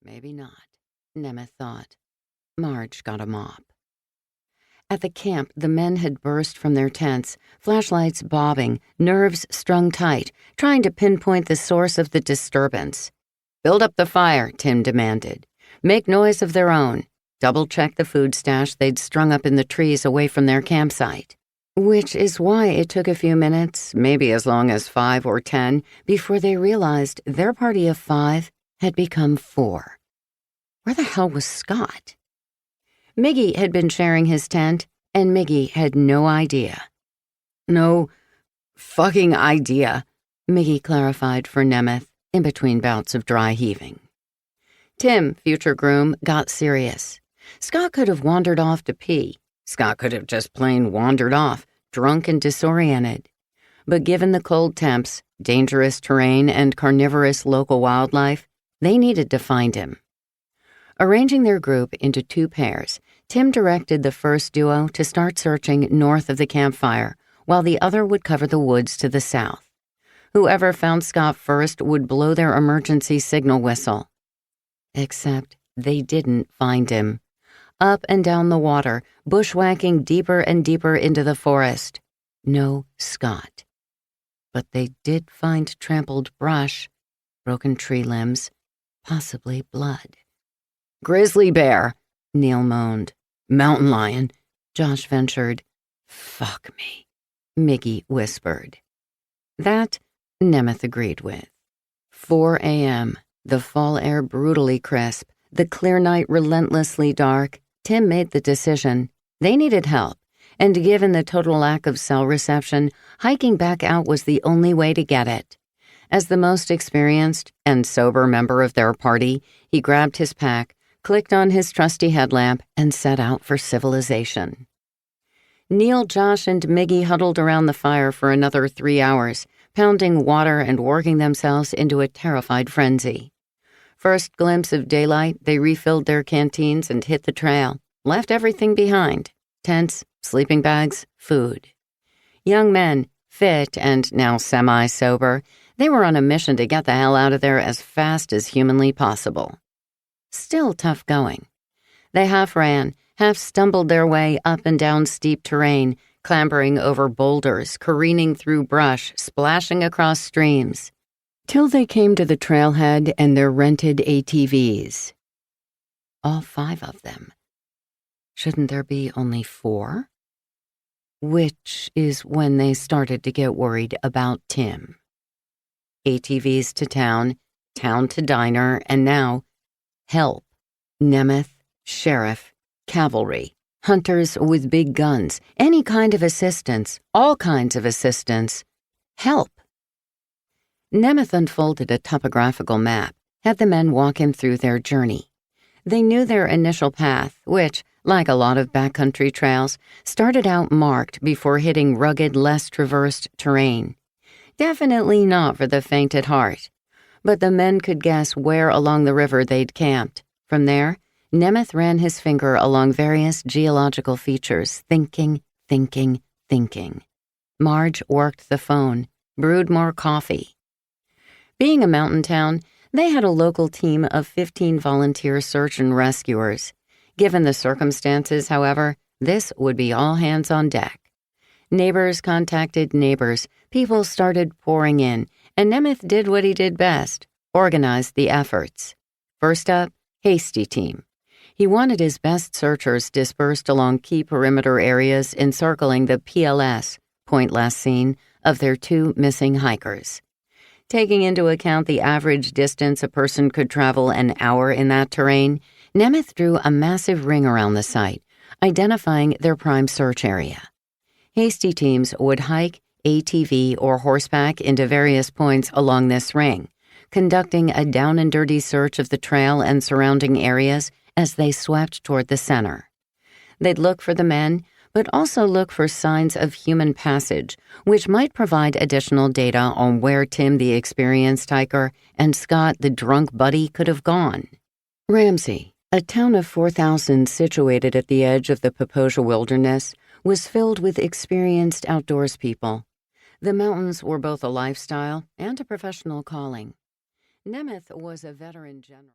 Maybe not, Nemeth thought. Marge got a mop. At the camp, the men had burst from their tents, flashlights bobbing, nerves strung tight, trying to pinpoint the source of the disturbance. "Build up the fire," Tim demanded. "Make noise of their own. Double-check the food stash they'd strung up in the trees away from their campsite." Which is why it took a few minutes, maybe as long as 5 or 10, before they realized their party of 5 had become 4. Where the hell was Scott? Miggy had been sharing his tent, and Miggy had no idea. "No fucking idea," Miggy clarified for Nemeth in between bouts of dry heaving. Tim, future groom, got serious. Scott could have wandered off to pee. Scott could have just plain wandered off, drunk and disoriented. But given the cold temps, dangerous terrain, and carnivorous local wildlife, they needed to find him. Arranging their group into 2 pairs, Tim directed the first duo to start searching north of the campfire, while the other would cover the woods to the south. Whoever found Scott first would blow their emergency signal whistle. Except they didn't find him. Up and down the water, bushwhacking deeper and deeper into the forest. No Scott. But they did find trampled brush, broken tree limbs, possibly blood. "Grizzly bear," Neil moaned. "Mountain lion," Josh ventured. "Fuck me," Miggy whispered. That Nemeth agreed with. 4 a.m., the fall air brutally crisp, the clear night relentlessly dark. Tim made the decision. They needed help, and given the total lack of cell reception, hiking back out was the only way to get it. As the most experienced and sober member of their party, he grabbed his pack, clicked on his trusty headlamp, and set out for civilization. Neil, Josh, and Miggy huddled around the fire for another 3 hours, pounding water and working themselves into a terrified frenzy. First glimpse of daylight, they refilled their canteens and hit the trail, left everything behind: tents, sleeping bags, food. Young men, fit and now semi-sober, they were on a mission to get the hell out of there as fast as humanly possible. Still tough going. They half ran, half stumbled their way up and down steep terrain, clambering over boulders, careening through brush, splashing across streams, till they came to the trailhead and their rented ATVs. All 5 of them. Shouldn't there be only 4? Which is when they started to get worried about Tim. ATVs to town, town to diner, and now help. Nemeth, sheriff, cavalry, hunters with big guns, any kind of assistance, all kinds of assistance. Help. Nemeth unfolded a topographical map, had the men walk him through their journey. They knew their initial path, which, like a lot of backcountry trails, started out marked before hitting rugged, less traversed terrain. Definitely not for the faint at heart. But the men could guess where along the river they'd camped. From there, Nemeth ran his finger along various geological features, thinking. Marge worked the phone, brewed more coffee. Being a mountain town, they had a local team of 15 volunteer search and rescuers. Given the circumstances, however, this would be all hands on deck. Neighbors contacted neighbors, people started pouring in, and Nemeth did what he did best, organized the efforts. First up, Hasty Team. He wanted his best searchers dispersed along key perimeter areas encircling the PLS, point last seen, of their 2 missing hikers. Taking into account the average distance a person could travel an hour in that terrain, Nemeth drew a massive ring around the site, identifying their prime search area. Hasty teams would hike, ATV, or horseback into various points along this ring, conducting a down-and-dirty search of the trail and surrounding areas as they swept toward the center. They'd look for the men, but also look for signs of human passage, which might provide additional data on where Tim the experienced hiker and Scott the drunk buddy could have gone. Ramsey, a town of 4,000 situated at the edge of the Paposia Wilderness, was filled with experienced outdoors people. The mountains were both a lifestyle and a professional calling. Nemeth was a veteran general.